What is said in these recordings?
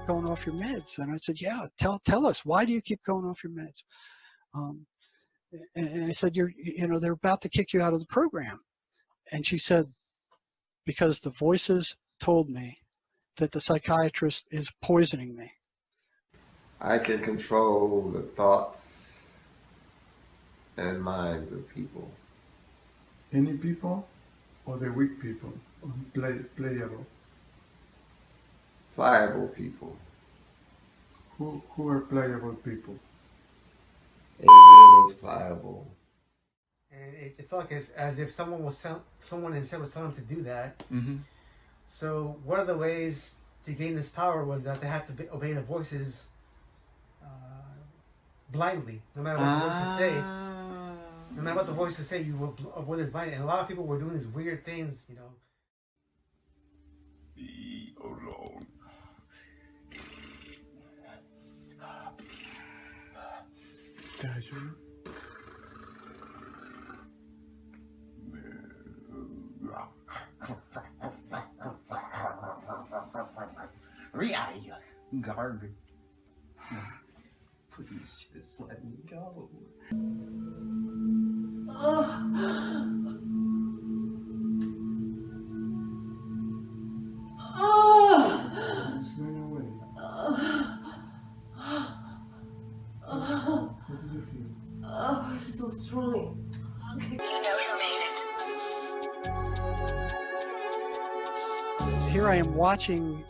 going off your meds? And I said, yeah, tell us, why do you keep going off your meds? And I said, they're about to kick you out of the program. And she said, because the voices told me that the psychiatrist is poisoning me. I can control the thoughts and minds of people. Any people or the weak people? Playable? Pliable people. Who are playable people? Adrian is pliable. And it felt like as if someone instead was telling them to do that. Mm-hmm. So one of the ways to gain this power was that they had to obey the voices blindly, no matter what the voices say. No matter what the voices say, you will avoid this blindly. And a lot of people were doing these weird things, Be alone. Casual. Really? Garbage. Please just let me go. It's going away. What do you feel? Oh, it's so strong. You know who made it. Here I am watching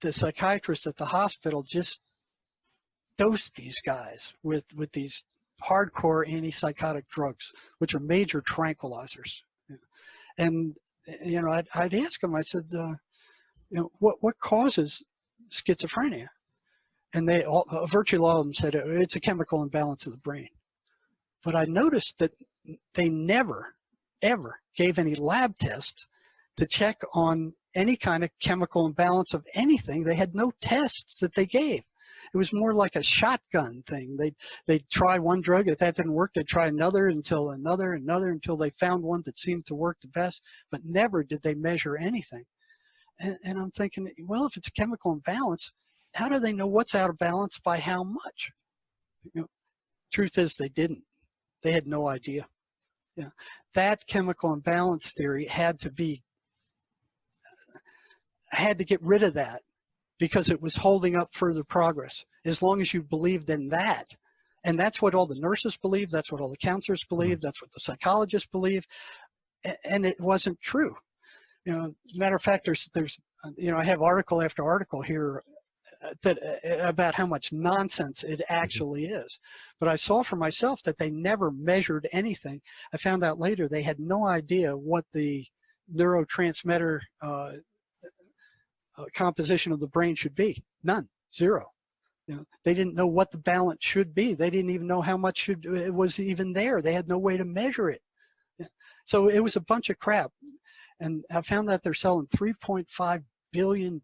the psychiatrist at the hospital just dose these guys with these hardcore antipsychotic drugs, which are major tranquilizers. And I'd ask them, I said, what causes schizophrenia? And they virtually all of them said it's a chemical imbalance of the brain. But I noticed that they never, ever gave any lab tests to check on any kind of chemical imbalance of anything. They had no tests that they gave. It was more like a shotgun thing. They'd try one drug. If that didn't work, they'd try another until until they found one that seemed to work the best, but never did they measure anything. And I'm thinking, well, if it's a chemical imbalance, how do they know what's out of balance by how much? Truth is, they didn't. They had no idea. That chemical imbalance theory had to get rid of that, because it was holding up further progress. As long as you believed in that, and that's what all the nurses believed, that's what all the counselors believed, that's what the psychologists believed, and it wasn't true. Matter of fact, there's I have article after article here about how much nonsense it actually is. But I saw for myself that they never measured anything. I found out later they had no idea what the neurotransmitter composition of the brain should be. None. Zero. They didn't know what the balance should be. They didn't even know how much it was even there. They had no way to measure it. So it was a bunch of crap. And I found out they're selling $3.5 billion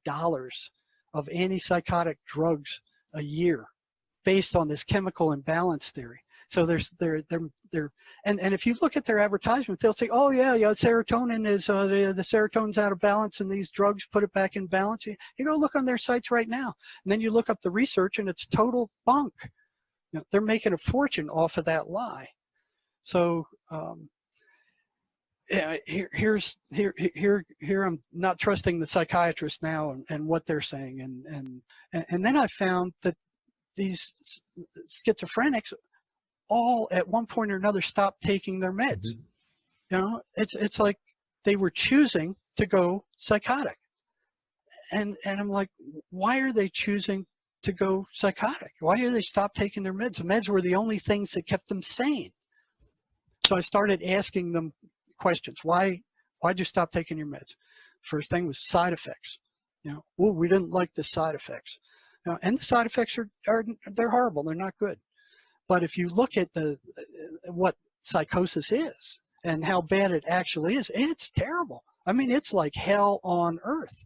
of antipsychotic drugs a year based on this chemical imbalance theory. So and if you look at their advertisements, they'll say, oh yeah, serotonin is the serotonin's out of balance, and these drugs put it back in balance. You go look on their sites right now, and then you look up the research, and it's total bunk. They're making a fortune off of that lie. So here I'm not trusting the psychiatrist now and what they're saying, and then I found that these schizophrenics all at one point or another stopped taking their meds. It's like they were choosing to go psychotic, and I'm like, why are they choosing to go psychotic? Why do they stop taking their meds? The meds were the only things that kept them sane. So I started asking them questions. Why'd you stop taking your meds? First thing was side effects. Well, we didn't like the side effects. And the side effects they're horrible. They're not good. But if you look at what psychosis is and how bad it actually is, it's terrible. I mean, it's like hell on earth.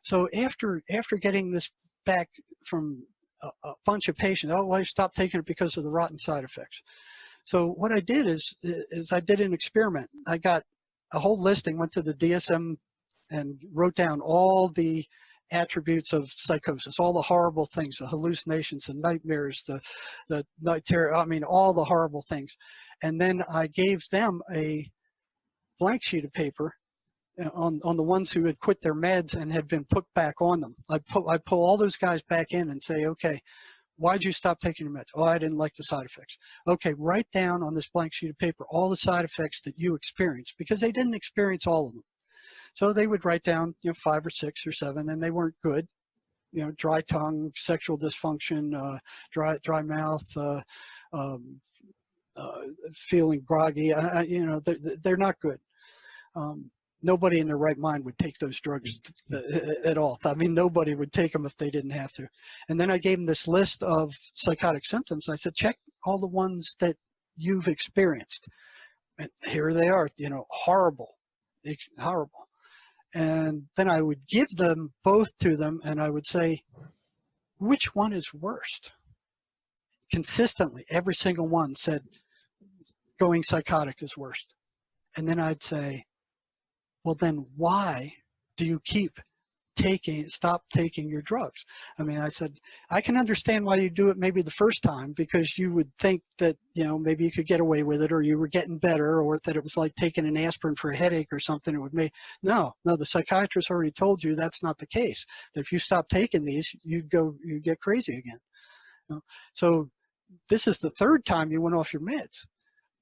So after getting this back from a bunch of patients, oh, well, I stopped taking it because of the rotten side effects. So what I did is I did an experiment. I got a whole listing, went to the DSM and wrote down all the attributes of psychosis, all the horrible things, the hallucinations, the nightmares, the night terror, I mean, all the horrible things. And then I gave them a blank sheet of paper on the ones who had quit their meds and had been put back on them. I pull all those guys back in and say, okay, why'd you stop taking your meds? Oh, I didn't like the side effects. Okay, write down on this blank sheet of paper all the side effects that you experienced, because they didn't experience all of them. So they would write down, 5 or 6 or 7, and they weren't good. Dry tongue, sexual dysfunction, dry mouth, feeling groggy. They're not good. Nobody in their right mind would take those drugs at all. I mean, nobody would take them if they didn't have to. And then I gave them this list of psychotic symptoms. I said, check all the ones that you've experienced. And here they are, horrible. And then I would give them both to them, and I would say, which one is worst? Consistently, every single one said going psychotic is worst. And then I'd say, well, then why do you stop taking your drugs? I mean, I said, I can understand why you do it maybe the first time, because you would think that, maybe you could get away with it, or you were getting better, or that it was like taking an aspirin for a headache or something. It would make, no, the psychiatrist already told you that's not the case. That if you stop taking these, you get crazy again. So this is the third time you went off your meds.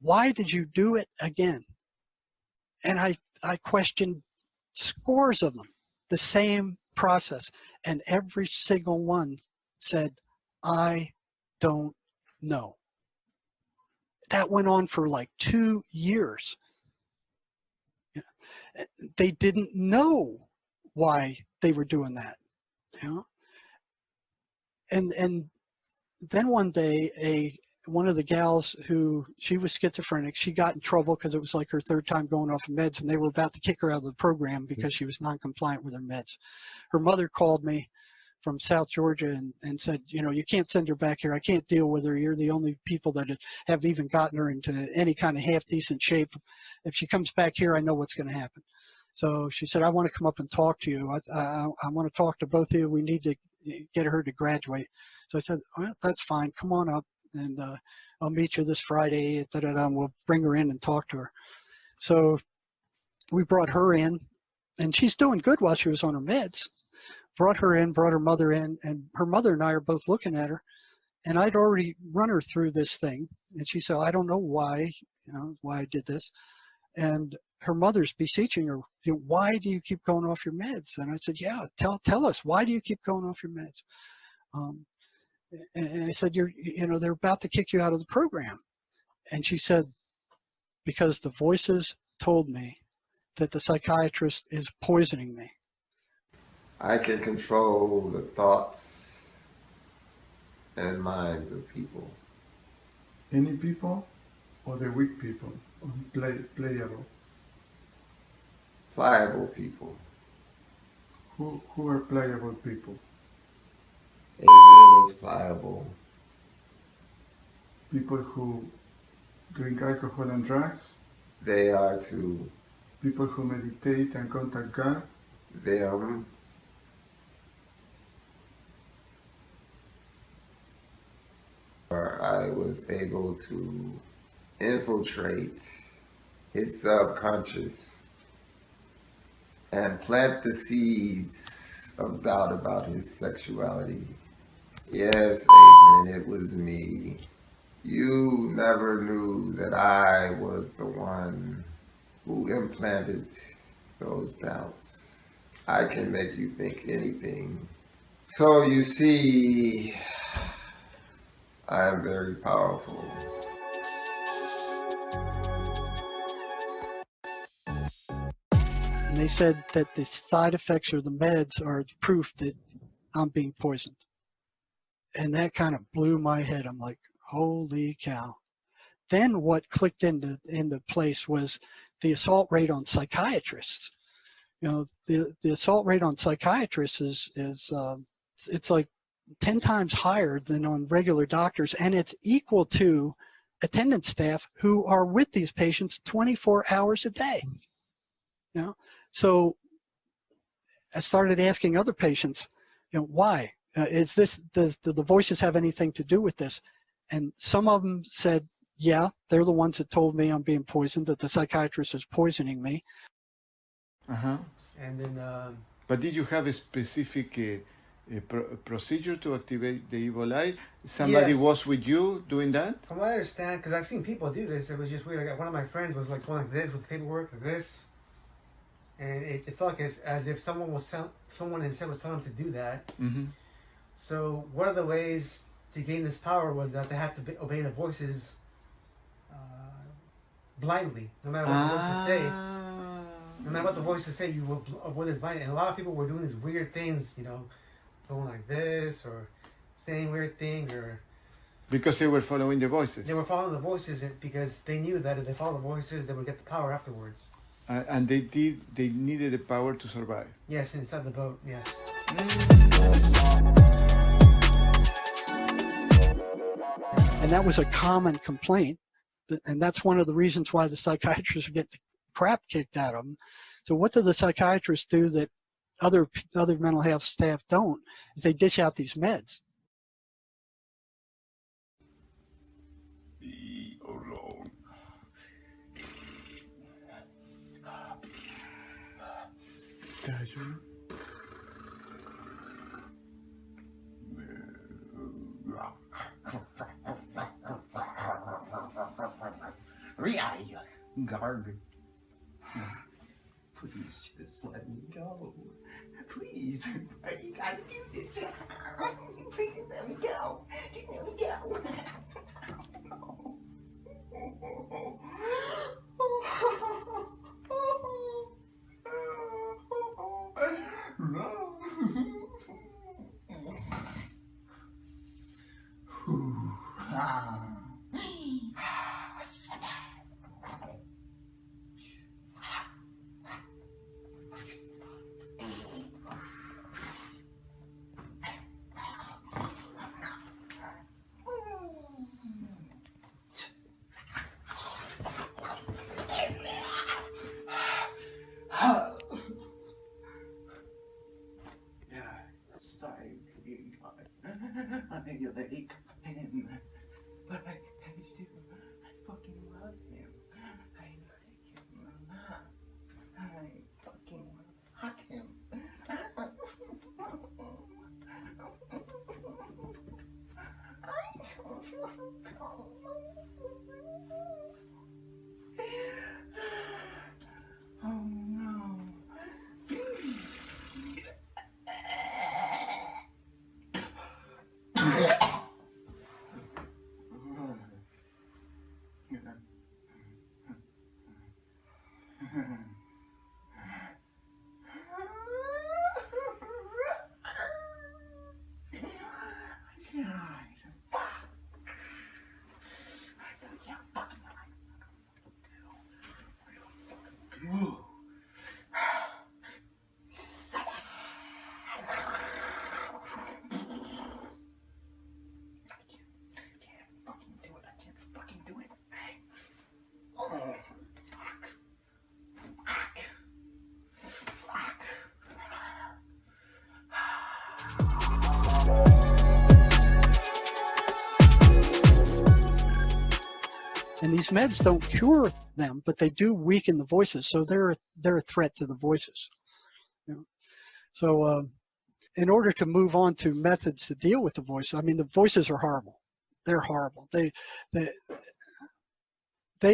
Why did you do it again? And I questioned scores of them, the same process. And every single one said, I don't know. That went on for like 2 years. They didn't know why they were doing that. And then one day, one of the gals she was schizophrenic, she got in trouble because it was like her third time going off of meds, and they were about to kick her out of the program because she was non-compliant with her meds. Her mother called me from South Georgia and said, you can't send her back here. I can't deal with her. You're the only people that have even gotten her into any kind of half-decent shape. If she comes back here, I know what's going to happen. So she said, I want to come up and talk to you. I want to talk to both of you. We need to get her to graduate. So I said, well, that's fine. Come on up. And I'll meet you this Friday, and we'll bring her in and talk to her. So we brought her in, and she's doing good while she was on her meds. Brought her in, brought her mother in, and her mother and I are both looking at her. And I'd already run her through this thing. And she said, I don't know why, why I did this. And her mother's beseeching her, why do you keep going off your meds? And I said, yeah, tell us, why do you keep going off your meds? And I said, they're about to kick you out of the program. And she said, because the voices told me that the psychiatrist is poisoning me. I can control the thoughts and minds of people. Any people or the weak people? Playable. Pliable people. Who are playable people? Adrian is pliable. People who drink alcohol and drugs? They are too. People who meditate and contact God? Them. I was able to infiltrate his subconscious and plant the seeds of doubt about his sexuality. Yes, Adrian, it was me. You never knew that I was the one who implanted those doubts. I can make you think anything. So you see, I am very powerful. And they said that the side effects of the meds are proof that I'm being poisoned. And that kind of blew my head. I'm like, holy cow. Then what clicked into place was the assault rate on psychiatrists. The assault rate on psychiatrists is it's like 10 times higher than on regular doctors, and it's equal to attendance staff who are with these patients 24 hours a day. So I started asking other patients, why? Is this, do the voices have anything to do with this? And some of them said, yeah, they're the ones that told me I'm being poisoned, that the psychiatrist is poisoning me. Uh-huh. And then, But did you have a specific procedure to activate the evil eye? Somebody Yes. was with you doing that? from what I understand, because I've seen people do this, it was just weird. Like, one of my friends was like going like this with paperwork, like this. And it felt like as if someone instead was telling them to do that. Mm-hmm. So one of the ways to gain this power was that they had to obey the voices blindly, no matter what the voices say. No matter what the voices say, you will avoid this blindly. And a lot of people were doing these weird things, going like this or saying weird things, or Because they were following the voices. they were following the voices because they knew that if they followed the voices, they would get the power afterwards. And they needed the power to survive. Yes, inside the boat. Yes. And that was a common complaint. And that's one of the reasons why the psychiatrists get the crap kicked out of them. So what do the psychiatrists do that other mental health staff don't? Is they dish out these meds. Be alone. Reiki, garbage. Please just let me go. Please, why you gotta do this? Please let me go. Just let me go. I like him, but I do. I fucking love him. I like him. I fucking hug him. Oh no. And these meds don't cure them, but they do weaken the voices. So they're a threat to the voices. So in order to move on to methods to deal with the voice, I mean, the voices are horrible. They're horrible. They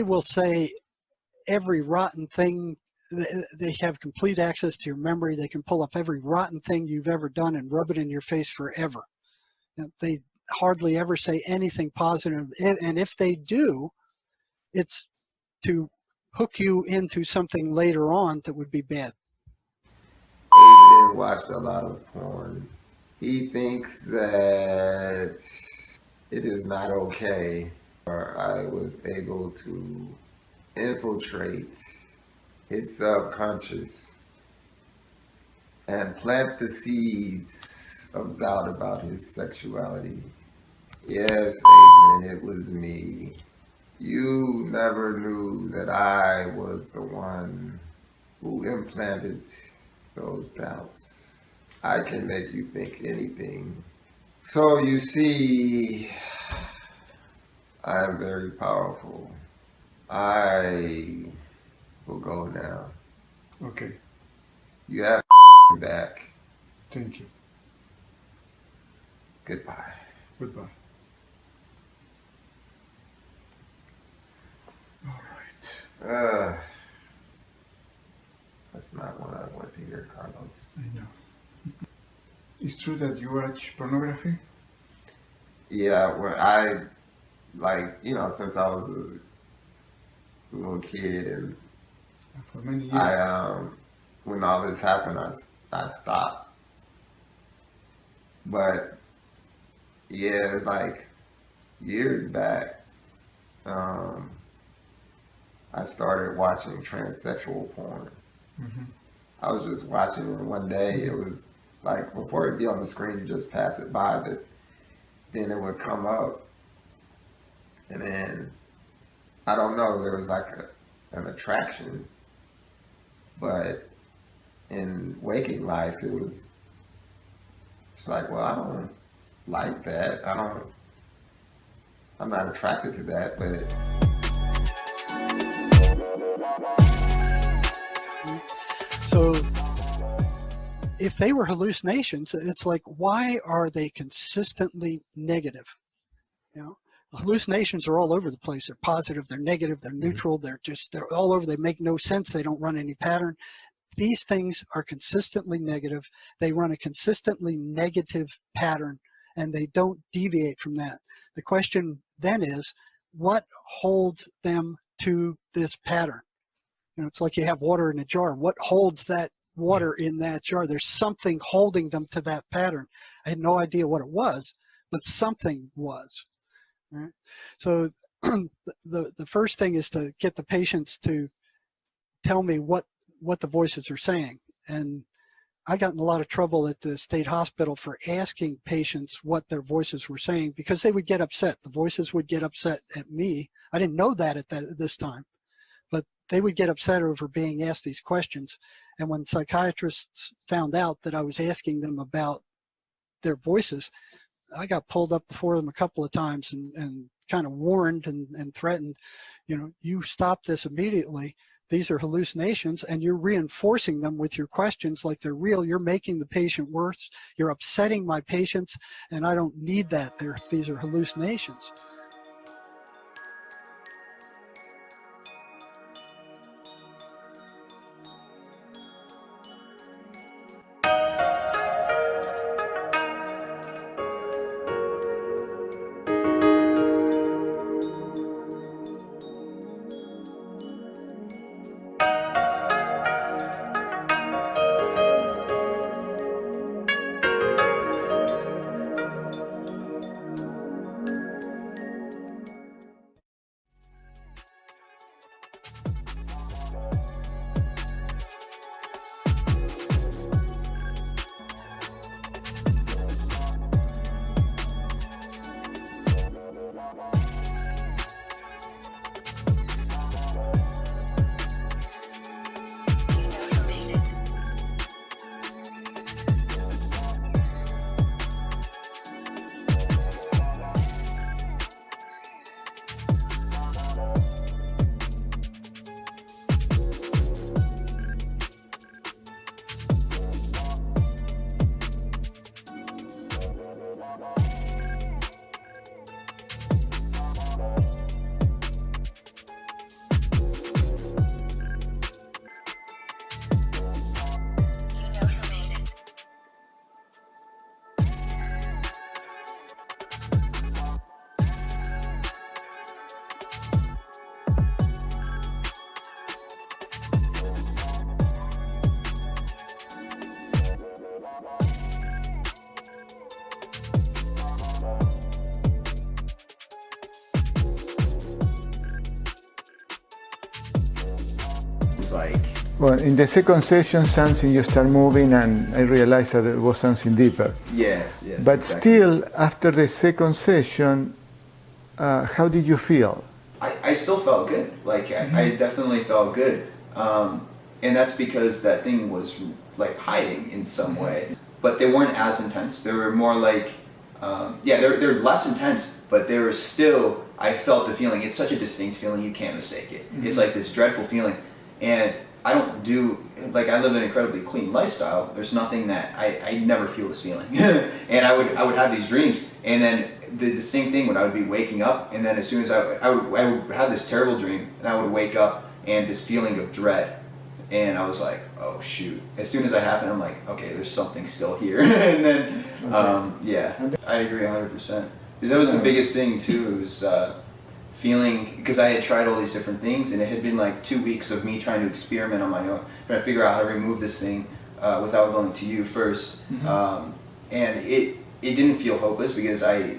will say every rotten thing. They have complete access to your memory. They can pull up every rotten thing you've ever done and rub it in your face forever. They hardly ever say anything positive. And if they do, it's to hook you into something later on that would be bad. Adrian watched a lot of porn. He thinks that it is not okay. I was able to infiltrate his subconscious and plant the seeds of doubt about his sexuality. Yes, Adrian, it was me. You never knew that I was the one who implanted those doubts. I can make you think anything. So you see, I am very powerful. I will go now. Okay, You have back. thank you. Goodbye. Goodbye. All right. That's not what I want to hear, Carlos. I know. It's true that you watch pornography? Yeah, well, I, like, since I was a little kid, and For many years. when all this happened, I stopped. But yeah, it's like years back, I started watching transsexual porn. Mhm. I was just watching it one day. It was like, before it'd be on the screen, you just pass it by, but then it would come up, and then I don't know, there was like an attraction, but in waking life, it's like, well, I don't like that. I'm not attracted to that, but So if they were hallucinations, it's like, why are they consistently negative? Hallucinations are all over the place. They're positive, they're negative, they're neutral, they're all over. They make no sense. They don't run any pattern. These things are consistently negative. They run a consistently negative pattern, and they don't deviate from that. The question then is, what holds them to this pattern? It's like you have water in a jar. What holds that water in that jar? There's something holding them to that pattern. I had no idea what it was, but something was. Right? So the first thing is to get the patients to tell me what the voices are saying. And I got in a lot of trouble at the state hospital for asking patients what their voices were saying, because they would get upset. The voices would get upset at me. I didn't know that at this time, but they would get upset over being asked these questions. And when psychiatrists found out that I was asking them about their voices, I got pulled up before them a couple of times and kind of warned and threatened, you stop this immediately. These are hallucinations, and you're reinforcing them with your questions like they're real. You're making the patient worse. You're upsetting my patients, and I don't need that. These are hallucinations. Like, Well, in the second session, something you start moving, and I realized that it was something deeper. yes, But exactly. still, after the second session, how did you feel? I still felt good. Like, I definitely felt good. And that's because that thing was like hiding in some way. but they weren't as intense. They were more like, they're less intense, but they were still, I felt the feeling. It's such a distinct feeling, you can't mistake it. Mm-hmm. It's like this dreadful feeling. And I don't do, like, I live an incredibly clean lifestyle. There's nothing that, I never feel this feeling. And I would have these dreams, and then the distinct thing when I would be waking up, and then as soon as I would have this terrible dream, and I would wake up, and this feeling of dread. And I was like, oh shoot. As soon as that happened, I'm like, okay, there's something still here. And then, I agree 100%. Because that was the biggest thing too, it was feeling, because I had tried all these different things, and it had been like 2 weeks of me trying to experiment on my own, trying to figure out how to remove this thing without going to you first. Mm-hmm. And it didn't feel hopeless, because I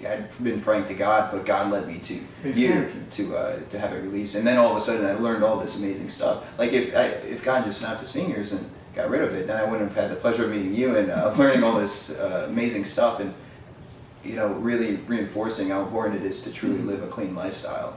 had been praying to God, but God led me to you to have it released. And then all of a sudden I learned all this amazing stuff. Like if God just snapped his fingers and got rid of it, then I wouldn't have had the pleasure of meeting you and learning all this amazing stuff, and really reinforcing how important it is to truly live a clean lifestyle.